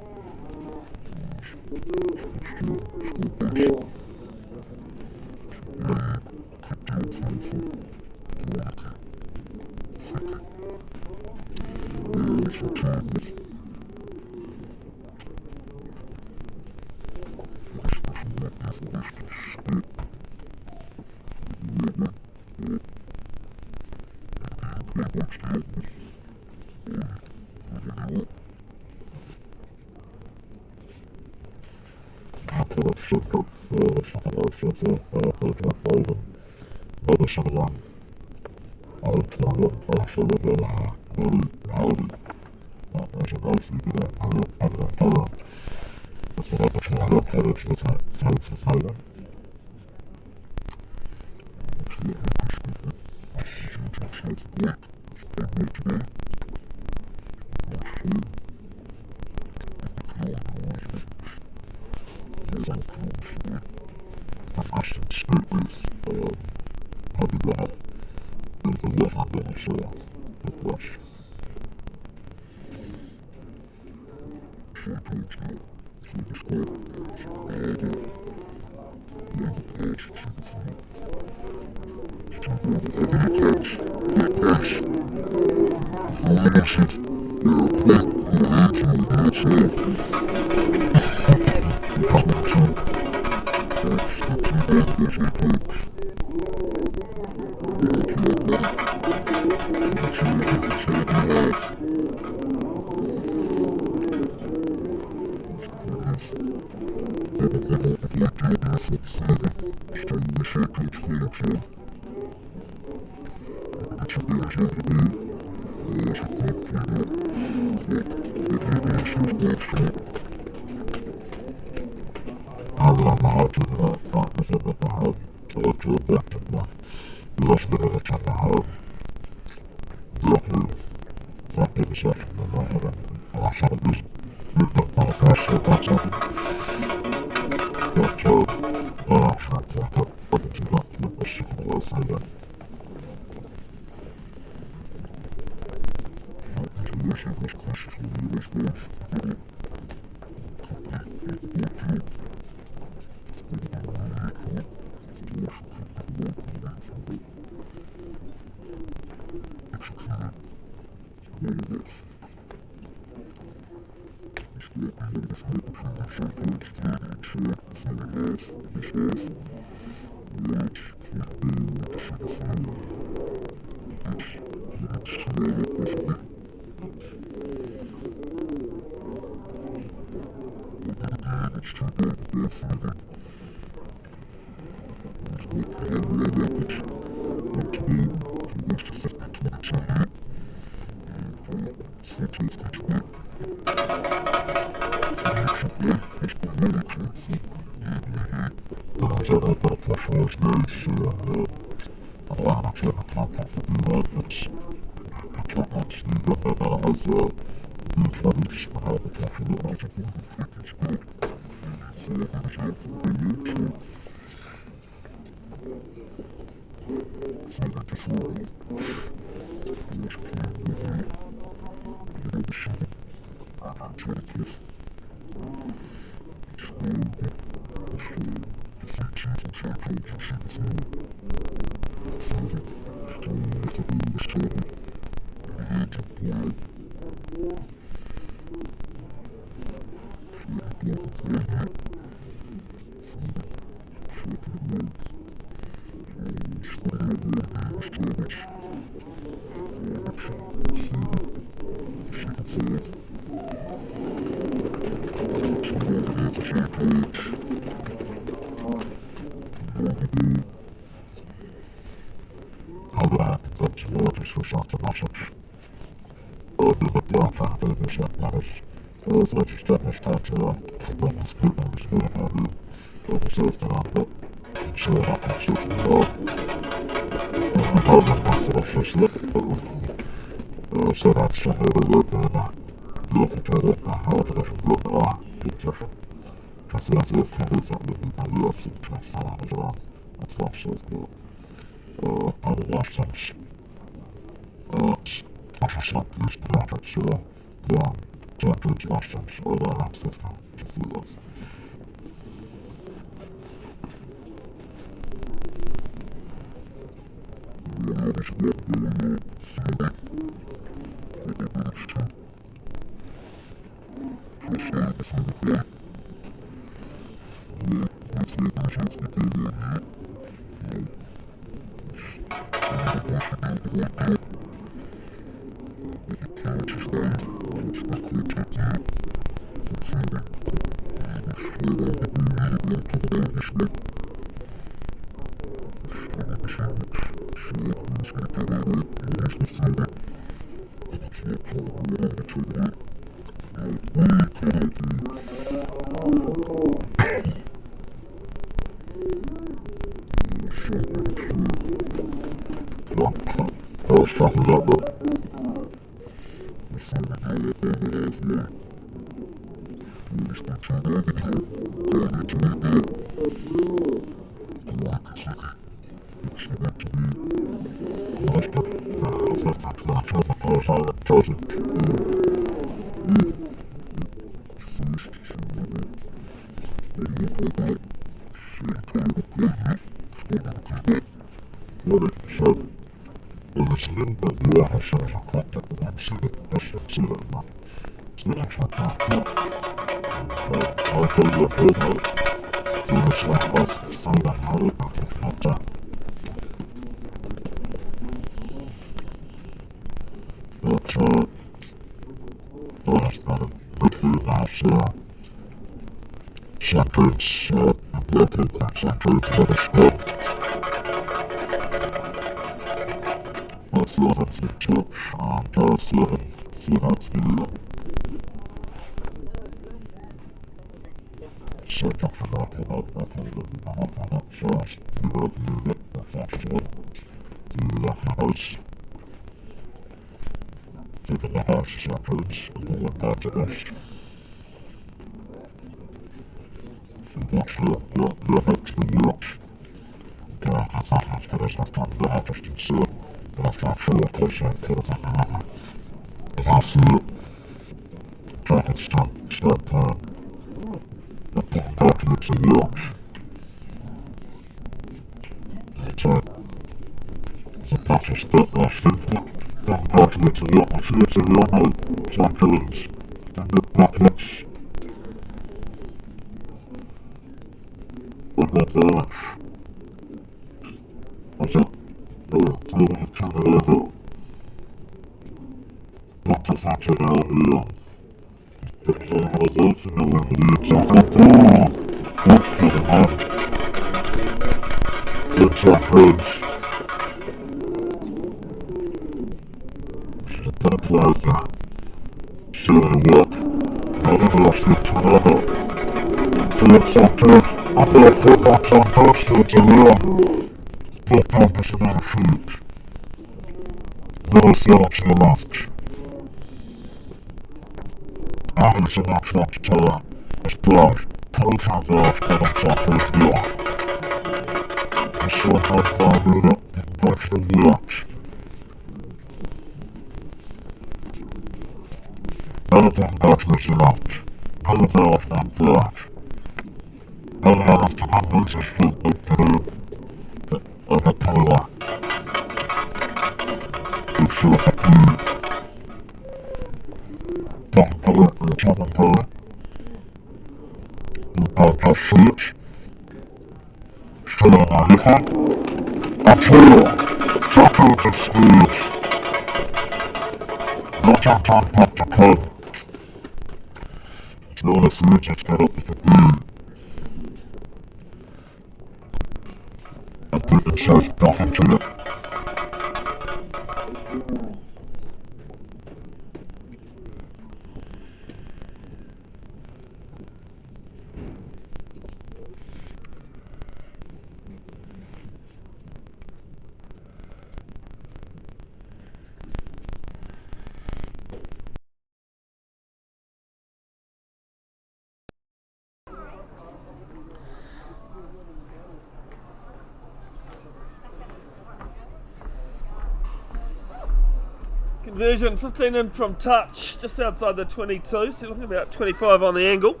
Conversion 15 in from touch, just outside the 22, so you're looking about 25 on the angle.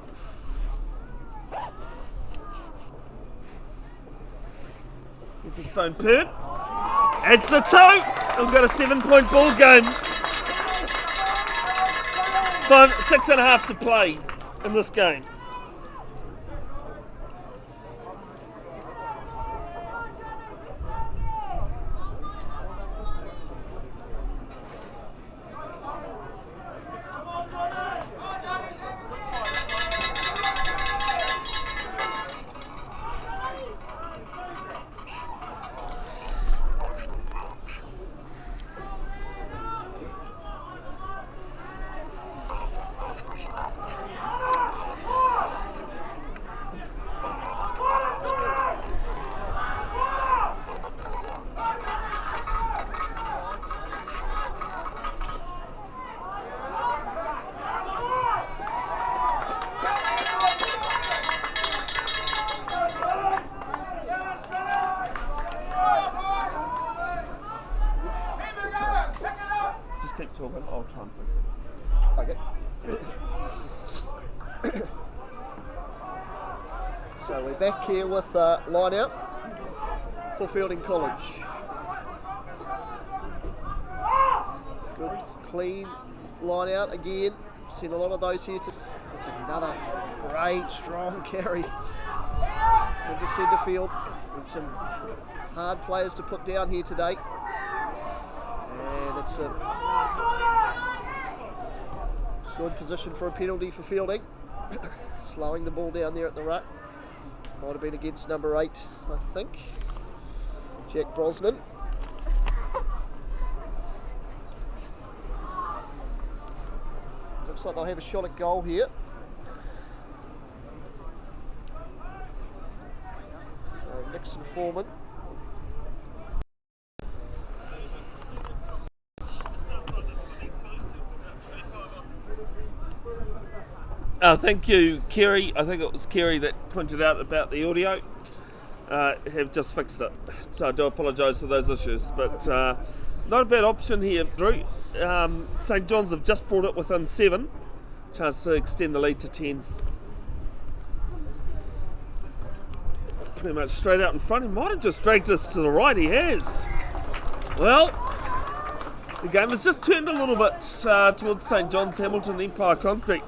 With the stone pert. Adds the 2. We've got a 7-point ball game. 6.5 to play in this game. but I'll try and fix it. Okay. So we're back here with line out for Feilding College. Good, clean line out again. Seen a lot of those here. It's another great, strong carry into centre field. With some hard players to put down here today. And it's a good position for a penalty for Feilding. Slowing the ball down there at the ruck. Might have been against number 8, I think. Jack Brosnan. Looks like they'll have a shot at goal here. So Nixon Foreman. Thank you, Kerry. I think it was Kerry that pointed out about the audio. Have just fixed it, so I do apologise for those issues. But not a bad option here, Drew. St John's have just brought it within 7. Chance to extend the lead to 10. Pretty much straight out in front. He might have just dragged us to the right. He has. Well, the game has just turned a little bit towards St John's, Hamilton, Empire Concrete.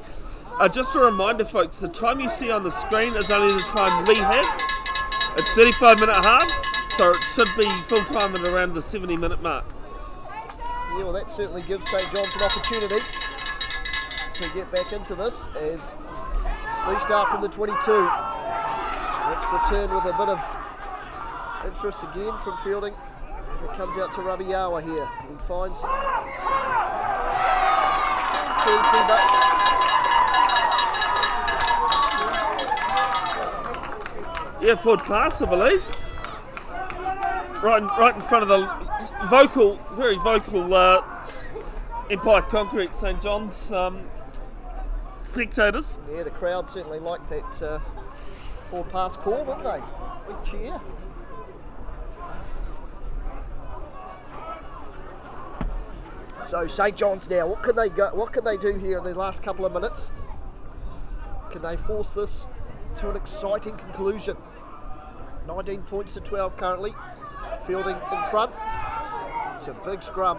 Just a reminder, folks, the time you see on the screen is only the time we have. It's 35-minute halves, so it should be full time at around the 70-minute mark. Yeah, well, that certainly gives St John's an opportunity to get back into this as restart from the 22. Let's return with a bit of interest again from Feilding. It comes out to Rabiawa here. He finds 2-2 Yeah, forward pass, I believe. Right in front of the very vocal Empire Concrete St John's spectators. Yeah, the crowd certainly liked that forward pass call, didn't they? Big cheer. So St John's now, what can they do here in the last couple of minutes? Can they force this to an exciting conclusion? 19 points to 12 currently. Feilding in front. It's a big scrum.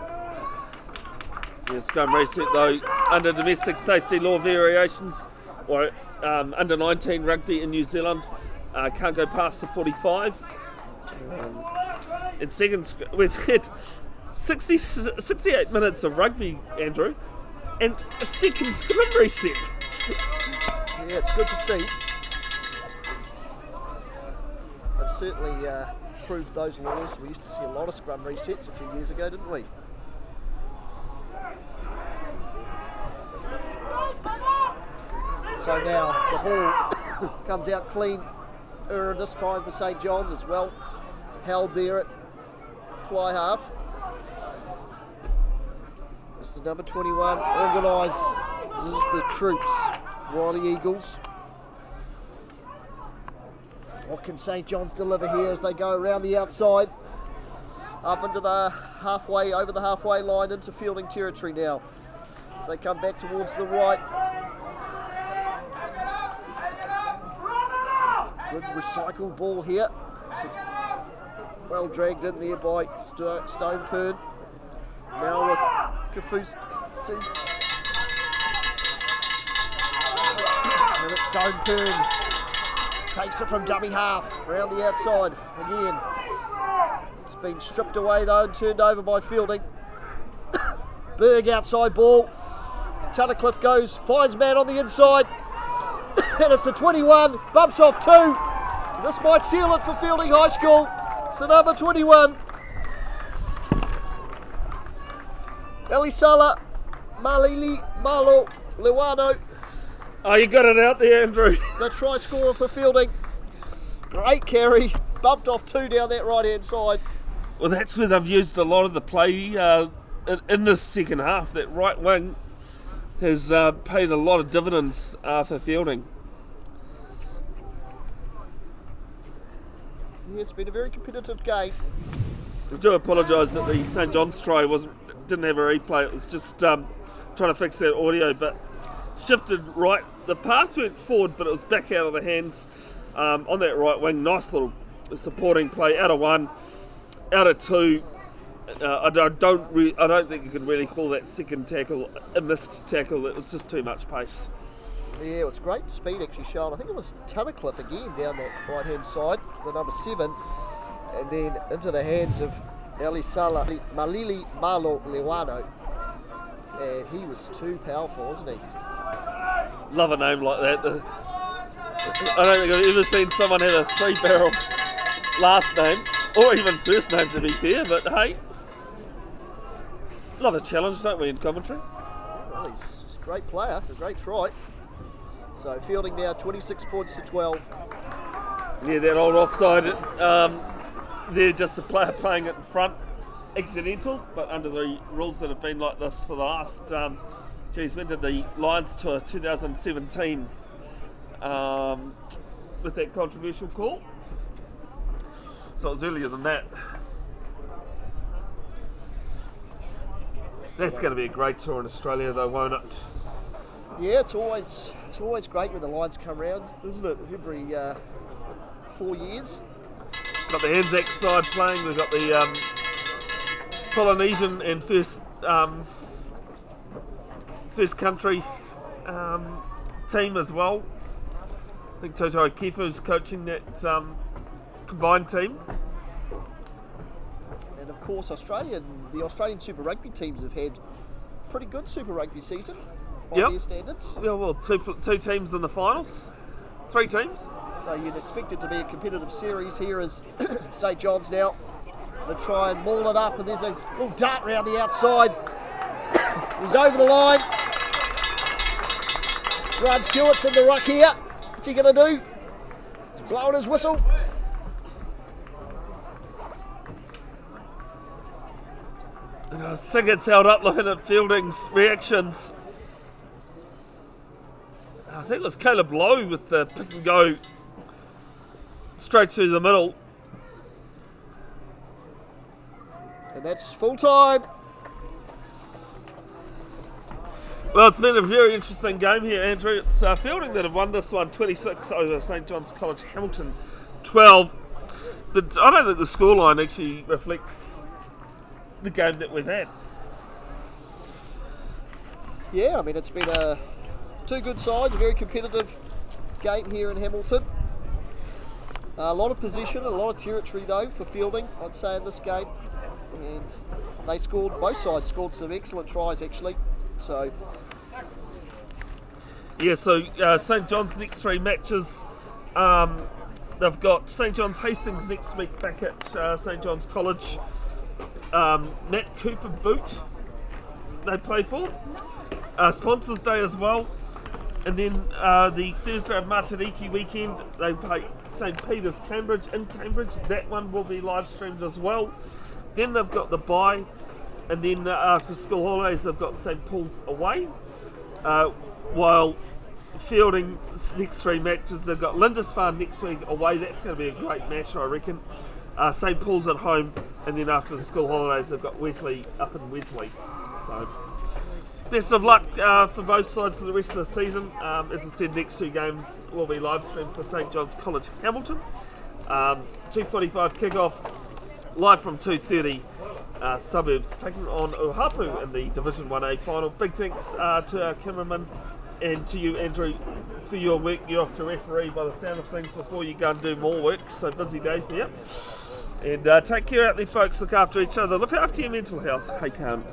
Yeah, scrum reset though, under domestic safety law variations, or under 19 rugby in New Zealand, can't go past the 45. In second, we've had 68 minutes of rugby, Andrew, and a second scrum reset. Yeah, it's good to see. It certainly proved those laws. We used to see a lot of scrum resets a few years ago, didn't we? So now the ball comes out clean this time for St John's. It's well held there at fly half. This is number 21, organised. This is the troops, Riley Eagles. What can St John's deliver here as they go around the outside, up into the halfway, over the halfway line into Feilding territory now. As they come back towards the right. Good recycled ball here. It's well dragged in there by Stone Pern. Now with Kafusi. And it's Stone Pern. Takes it from dummy half, around the outside again. It's been stripped away though and turned over by Feilding. Big outside ball. Tunnicliffe goes, finds man on the inside. And it's the 21, bumps off 2. This might seal it for Feilding High School. It's the number 21. Elisala Malo Lewano. Oh, you got it out there, Andrew. The try scorer for Feilding. Great carry. Bumped off 2 down that right hand side. Well, that's where they've used a lot of the play in this second half. That right wing has paid a lot of dividends for Feilding. Yeah, it's been a very competitive game. I do apologise that the St John's try wasn't didn't have a replay. It was just trying to fix that audio, but shifted right. The pass went forward, but it was back out of the hands on that right wing. Nice little supporting play, out of one, out of two. I don't think you can really call that second tackle a missed tackle. It was just too much pace. Yeah, it was great speed actually shown. I think it was Tunnicliffe again down that right hand side, the number 7, and then into the hands of Elisala Malili Malo Lewano. And he was too powerful, wasn't he? Love a name like that. I don't think I've ever seen someone have a 3-barrel last name, or even first name to be fair, but hey, love a challenge, don't we, in commentary? Well, he's a great player, a great try. So Feilding now 26 points to 12. Yeah, that old offside, they're just a player playing it in front. Accidental, but under the rules that have been like this for the last, when did the Lions tour 2017 with that controversial call? So it was earlier than that. That's going to be a great tour in Australia though, won't it? Yeah, it's always great when the Lions come round, isn't it? Every 4 years. Got the Anzac side playing, we've got the Polynesian and first country team as well. I think Taupo August is coaching that combined team. And of course the Australian Super Rugby teams have had pretty good Super Rugby season by their standards. Yeah, well, two teams in the finals, 3 teams. So you'd expect it to be a competitive series here as St John's now to try and maul it up, and there's a little dart round the outside. He's over the line. Grant Stewart's in the ruck here. What's he going to do? He's blowing his whistle. I think it's held up looking at Feilding's reactions. I think it was Caleb Lowe with the pick and go straight through the middle. And that's full time. Well, it's been a very interesting game here, Andrew. It's Feilding that have won this one 26 over St John's College Hamilton 12. But I don't think the scoreline actually reflects the game that we've had. Yeah, I mean, it's been two good sides, a very competitive game here in Hamilton. A lot of position, a lot of territory though for Feilding, I'd say, in this game. And they both sides scored some excellent tries actually. So yeah, so St John's next 3 matches, they've got St John's Hastings next week back at St John's College. Matt Cooper boot they play for. Sponsors Day as well. And then the Thursday of Martiniki weekend, they play St Peter's Cambridge in Cambridge. That one will be live streamed as well. Then they've got the bye, and then after school holidays they've got St Paul's away. While Feilding's next 3 matches, they've got Lindisfarne next week away. That's going to be a great match, I reckon. St Paul's at home, and then after the school holidays they've got Wesley up in Wesley. So best of luck for both sides for the rest of the season. As I said, next 2 games will be live streamed for St John's College Hamilton. 2:45 kick-off, live from 2:30. Suburbs taking on Ohapu in the Division 1A final. Big thanks to our cameraman and to you, Andrew, for your work. You're off to referee by the sound of things before you go and do more work, so busy day for you. And take care out there, folks. Look after each other. Look after your mental health. Hey, Khan.